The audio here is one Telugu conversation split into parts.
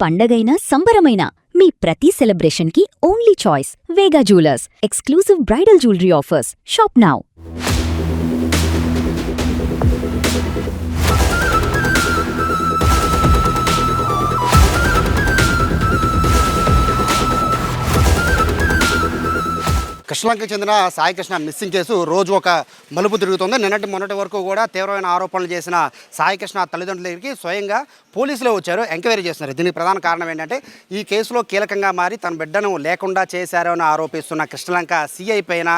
పండగైనా సంబరమైనా మీ ప్రతి సెలబ్రేషన్కి only choice Vega jewellers. Exclusive bridal jewellery offers. Shop now. కృష్ణలంకకు చెందిన సాయి కృష్ణ మిస్సింగ్ కేసు రోజు ఒక మలుపు తిరుగుతుంది. మొన్నటి వరకు కూడా తీవ్రమైన ఆరోపణలు చేసిన సాయి కృష్ణ తల్లిదండ్రుల దగ్గరికి స్వయంగా పోలీసులే వచ్చారు, ఎంక్వైరీ చేస్తున్నారు. దీనికి ప్రధాన కారణం ఏంటంటే ఈ కేసులో కీలకంగా మారి తన బిడ్డను లేకుండా చేశారని ఆరోపిస్తున్న కృష్ణలంక సిఐ పైన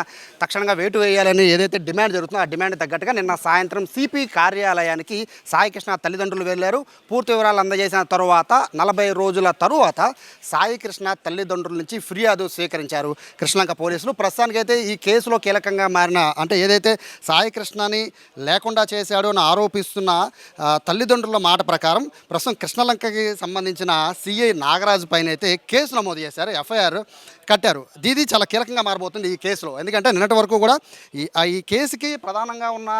తక్షణంగా వేటు వేయాలని ఏదైతే డిమాండ్ జరుగుతుందో ఆ డిమాండ్ తగ్గట్టుగా నిన్న సాయంత్రం సిపి కార్యాలయానికి సాయి కృష్ణ తల్లిదండ్రులు వెళ్ళారు. పూర్తి వివరాలు అందజేసిన తరువాత 40 రోజుల తరువాత సాయి కృష్ణ తల్లిదండ్రుల నుంచి ఫిర్యాదు స్వీకరించారు కృష్ణలంక పోలీసులు. ప్రస్తుతానికైతే ఈ కేసులో కీలకంగా మారిన అంటే ఏదైతే సాయి కృష్ణని లేకుండా చేశాడో అని ఆరోపిస్తున్న తల్లిదండ్రుల మాట ప్రకారం ప్రస్తుతం కృష్ణలంకకి సంబంధించిన సిఐ నాగరాజు పైన అయితే కేసు నమోదు చేశారు, ఎఫ్ఐఆర్ కట్టారు. ఇది చాలా కీలకంగా మారబోతుంది ఈ కేసులో. ఎందుకంటే నిన్నటి వరకు కూడా ఈ కేసుకి ప్రధానంగా ఉన్న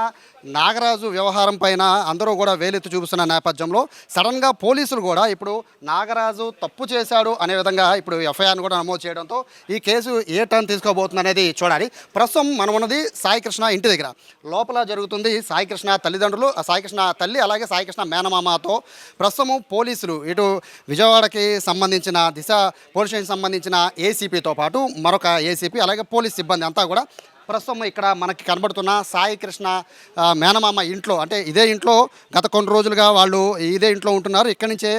నాగరాజు వ్యవహారం పైన అందరూ కూడా వేలెత్తి చూపిస్తున్న నేపథ్యంలో సడన్గా పోలీసులు కూడా ఇప్పుడు నాగరాజు తప్పు చేశాడు అనే విధంగా ఇప్పుడు ఎఫ్ఐఆర్ను కూడా నమోదు చేయడంతో ఈ కేసు ఏ టర్న్ తీసుకోబోతుంది అనేది చూడాలి. ప్రస్తుతం మనం ఉన్నది సాయి కృష్ణ ఇంటి దగ్గర. లోపల జరుగుతుంది సాయి కృష్ణ తల్లిదండ్రులు, సాయి కృష్ణ తల్లి అలాగే సాయి కృష్ణ మేనమామతో ప్రస్తుతం పోలీసులు ఇటు విజయవాడకి సంబంధించిన దిశ పోలీస్ స్టేషన్ సంబంధించిన ఏసీపీతో పాటు మరొక ఏసీపీ అలాగే పోలీస్ సిబ్బంది అంతా కూడా ప్రస్తుతం ఇక్కడ మనకి కనబడుతున్న సాయి కృష్ణ మేనమామ ఇంట్లో అంటే ఇదే ఇంట్లో గత కొన్ని రోజులుగా వాళ్ళు ఇదే ఇంట్లో ఉంటున్నారు. ఇక్కడి నుంచే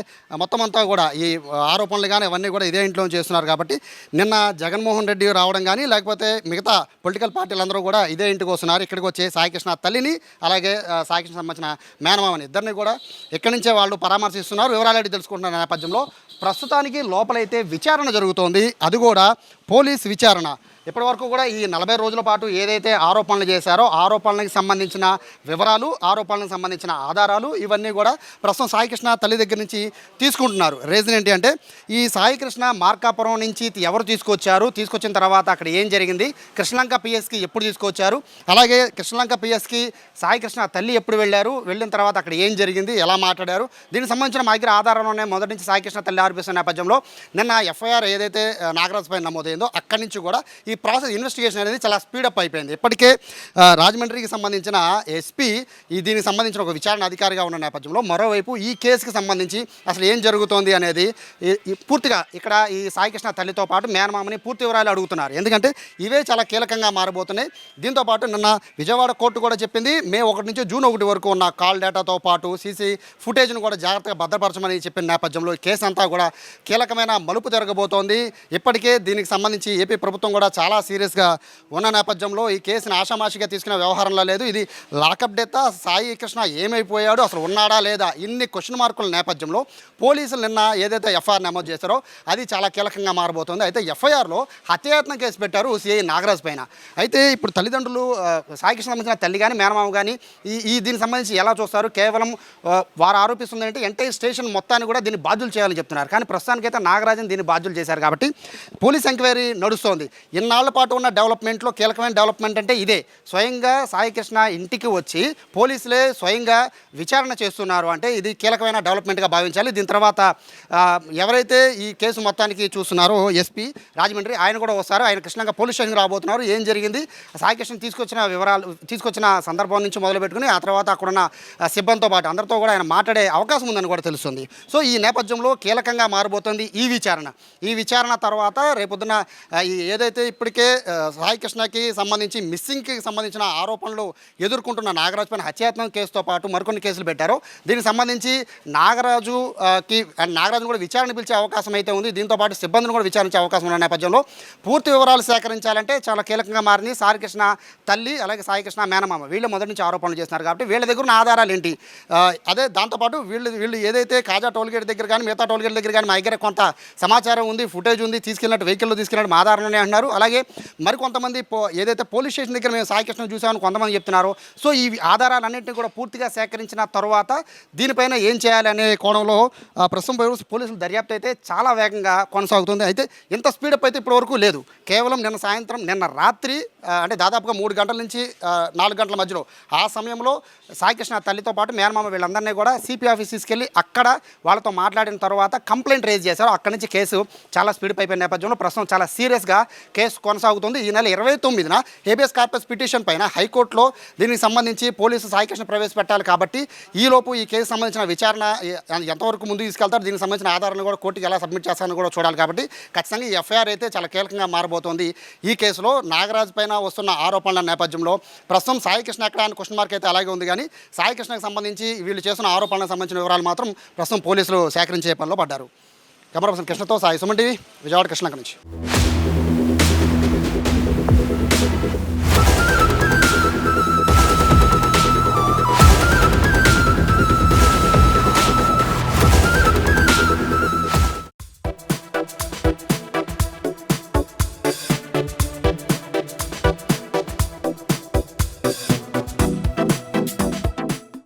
మొత్తం అంతా కూడా ఈ ఆరోపణలు కానీ అవన్నీ కూడా ఇదే ఇంట్లో చేస్తున్నారు. కాబట్టి నిన్న జగన్మోహన్ రెడ్డి రావడం కానీ లేకపోతే మిగతా పొలిటికల్ పార్టీలందరూ కూడా ఇదే ఇంటికి వస్తున్నారు. ఇక్కడికి వచ్చే సాయి కృష్ణ తల్లిని అలాగే సాయి కృష్ణ సంబంధించిన మేనమామని ఇద్దరిని కూడా ఇక్కడి నుంచే వాళ్ళు పరామర్శిస్తున్నారు, వివరాలు తెలుసుకుంటున్న నేపథ్యంలో ప్రస్తుతానికి లోపలైతే విచారణ జరుగుతోంది. అది కూడా పోలీస్ విచారణ. ఇప్పటివరకు కూడా ఈ 40 రోజుల పాటు ఏదైతే ఆరోపణలు చేశారో ఆరోపణలకు సంబంధించిన వివరాలు, ఆరోపణలకు సంబంధించిన ఆధారాలు ఇవన్నీ కూడా ప్రస్తుతం సాయి కృష్ణ తల్లి దగ్గర నుంచి తీసుకుంటున్నారు. రీజన్ ఏంటి అంటే ఈ సాయి కృష్ణ మార్కాపురం నుంచి ఎవరు తీసుకొచ్చిన తర్వాత అక్కడ ఏం జరిగింది, కృష్ణలంక పిఎస్కి ఎప్పుడు తీసుకొచ్చారు, అలాగే కృష్ణలంక పిఎస్కి సాయి కృష్ణ తల్లి ఎప్పుడు వెళ్ళిన తర్వాత అక్కడ ఏం జరిగింది, ఎలా మాట్లాడారు, దీనికి సంబంధించిన మా దగ్గర ఆధారాలు ఉన్నాయి. మొదటి నుంచి సాయి కృష్ణ తల్లి ఆరోపిస్తున్న నేపథ్యంలో నిన్న ఎఫ్ఐఆర్ ఏదైతే నాగరాజు పైన నమోదైందో అక్కడి నుంచి కూడా ఈ ప్రాసెస్ ఇన్వెస్టిగేషన్ అనేది చాలా స్పీడప్ అయిపోయింది. ఇప్పటికే రాజమండ్రికి సంబంధించిన ఎస్పీ దీనికి సంబంధించిన ఒక విచారణ అధికారిగా ఉన్న నేపథ్యంలో మరోవైపు ఈ కేసుకి సంబంధించి అసలు ఏం జరుగుతోంది అనేది పూర్తిగా ఇక్కడ ఈ సాయికృష్ణ తల్లితో పాటు మేనమామని పూర్తి వివరాలు అడుగుతున్నారు. ఎందుకంటే ఇవే చాలా కీలకంగా మారబోతున్నాయి. దీంతోపాటు నిన్న విజయవాడ కోర్టు కూడా చెప్పింది మే 1 నుంచి జూన్ 1 వరకు ఉన్న కాల్ డేటాతో పాటు సీసీ ఫుటేజ్ను కూడా జాగ్రత్తగా భద్రపరచమని చెప్పిన నేపథ్యంలో కేసు అంతా కూడా కీలకమైన మలుపు జరగబోతోంది. ఇప్పటికే దీనికి సంబంధించి ఏపీ ప్రభుత్వం కూడా చాలా సీరియస్గా ఉన్న నేపథ్యంలో ఈ కేసుని ఆషామాషిగా తీసుకునే వ్యవహారంలో లేదు. ఇది లాకప్ డెత్, సాయి కృష్ణ ఏమైపోయాడు, అసలు ఉన్నాడా లేదా, ఇన్ని క్వశ్చన్ మార్కుల నేపథ్యంలో పోలీసులు నిన్న ఏదైతే ఎఫ్ఐఆర్ నమోదు చేశారో అది చాలా కీలకంగా మారబోతుంది. అయితే ఎఫ్ఐఆర్లో హత్యాయత్నం కేసు పెట్టారు సిఐ నాగరాజ్ పైన. అయితే ఇప్పుడు తల్లిదండ్రులు సాయి కృష్ణ సంబంధించిన తల్లి కానీ మేనమామ కానీ దీనికి సంబంధించి ఎలా చూస్తారు, కేవలం వారు ఆరోపిస్తుంది అంటే ఎంటైర్ స్టేషన్ మొత్తాన్ని కూడా దీన్ని బాధ్యులు చేయాలని చెప్తున్నారు. కానీ ప్రస్తుతానికైతే నాగరాజన్ దీన్ని బాధ్యులు చేశారు కాబట్టి పోలీస్ ఎంక్వైరీ నడుస్తోంది. ఇన్నాళ్ల పాటు ఉన్న డెవలప్మెంట్లో కీలకమైన డెవలప్మెంట్ అంటే ఇదే. స్వయంగా సాయి కృష్ణ ఇంటికి వచ్చి పోలీసులే స్వయంగా విచారణ చేస్తున్నారు అంటే ఇది కీలకమైన డెవలప్మెంట్గా భావించాలి. దీని తర్వాత ఎవరైతే ఈ కేసు మొత్తానికి చూస్తున్నారో ఎస్పీ రాజమండ్రి ఆయన కూడా వస్తారు. ఆయన కృష్ణంగా పోలీస్ స్టేషన్కి రాబోతున్నారు. ఏం జరిగింది, సాయి కృష్ణ తీసుకొచ్చిన సందర్భం నుంచి మొదలుపెట్టుకుని ఆ తర్వాత అక్కడున్న సిబ్బందితో పాటు అందరితో కూడా ఆయన మాట్లాడే అవకాశం ఉందని కూడా తెలుస్తుంది. సో ఈ నేపథ్యంలో కీలకంగా మారబోతుంది ఈ విచారణ తర్వాత రేపొద్దున ఏదైతే ఇప్పటికే సాయి కృష్ణకి సంబంధించి మిస్సింగ్కి సంబంధించిన ఆరోపణలు ఎదుర్కొంటున్న నాగరాజు పైన హత్యాయత్నం కేసుతో పాటు మరికొన్ని కేసులు పెట్టారు. దీనికి సంబంధించి నాగరాజును కూడా విచారణ పిలిచే అవకాశం అయితే ఉంది. దీంతో పాటు సిబ్బందిని కూడా విచారించే అవకాశం ఉన్న నేపథ్యంలో పూర్తి వివరాలు సేకరించాలంటే చాలా కీలకంగా మారింది. సాయి కృష్ణ తల్లి అలాగే సాయి కృష్ణ మేనమామ వీళ్ళు మొదటి నుంచి ఆరోపణలు చేస్తున్నారు కాబట్టి వీళ్ళ దగ్గర ఉన్న ఆధారాలు ఏంటి, అదే దాంతోపాటు వీళ్ళు ఏదైతే కాజా టోల్గేట్ దగ్గర కానీ మిగతా టోల్గేట్ దగ్గర కానీ మా దగ్గర కొంత సమాచారం ఉంది, ఫుటేజ్ ఉంది, వెహికల్లో తీసుకెళ్ళినట్టు ఆధారాలు అంటున్నారు. అలాగే అలాగే మరికొంతమంది ఏదైతే పోలీస్ స్టేషన్ దగ్గర మేము సాయి కృష్ణ చూసామని కొంతమంది చెప్తున్నారు. సో ఈ ఆధారాలన్నింటినీ కూడా పూర్తిగా సేకరించిన తర్వాత దీనిపైన ఏం చేయాలి అనే కోణంలో ప్రస్తుతం పోలీసుల దర్యాప్తు అయితే చాలా వేగంగా కొనసాగుతుంది. అయితే ఇంత స్పీడప్ అయితే ఇప్పటివరకు లేదు. కేవలం నిన్న రాత్రి అంటే దాదాపుగా 3 గంటల నుంచి 4 గంటల మధ్యలో ఆ సమయంలో సాయి కృష్ణ తల్లితో పాటు మేనమామ వీళ్ళందరినీ కూడా సిపి ఆఫీస్ తీసుకెళ్ళి అక్కడ వాళ్ళతో మాట్లాడిన తర్వాత కంప్లైంట్ రేజ్ చేశారు. అక్కడి నుంచి కేసు చాలా స్పీడ్ అయిపోయిన నేపథ్యంలో ప్రస్తుతం చాలా సీరియస్గా కేసు కొనసాగుతుంది. ఈ నెల 29న హేబియస్ కార్పస్ పిటిషన్ పైన హైకోర్టులో దీనికి సంబంధించి పోలీసు సాయి కృష్ణ ప్రవేశపెట్టాలి. కాబట్టి ఈలోపు ఈ కేసు సంబంధించిన విచారణ ఎంతవరకు ముందుకు తీసుకెళ్తారు, దీనికి సంబంధించిన ఆధారాలను కూడా కోర్టుకి ఎలా సబ్మిట్ చేస్తారని కూడా చూడాలి. కాబట్టి ఖచ్చితంగా ఈ ఎఫ్ఐఆర్ అయితే చాలా కీలకంగా మారబోతోంది. ఈ కేసులో నాగరాజ్ పైన వస్తున్న ఆరోపణల నేపథ్యంలో ప్రస్తుతం సాయి కృష్ణ ఎక్కడ అని క్వశ్చన్ మార్క్ అయితే అలాగే ఉంది. కానీ సాయి కృష్ణకు సంబంధించి వీళ్ళు చేస్తున్న ఆరోపణలకు సంబంధించిన వివరాలు మాత్రం ప్రస్తుతం పోలీసులు సేకరించే పనిలో పడ్డారు. కెమెరా పర్సన్ కృష్ణతో సాయి, సుమన్ టీవీ, విజయవాడ కృష్ణ నుంచి.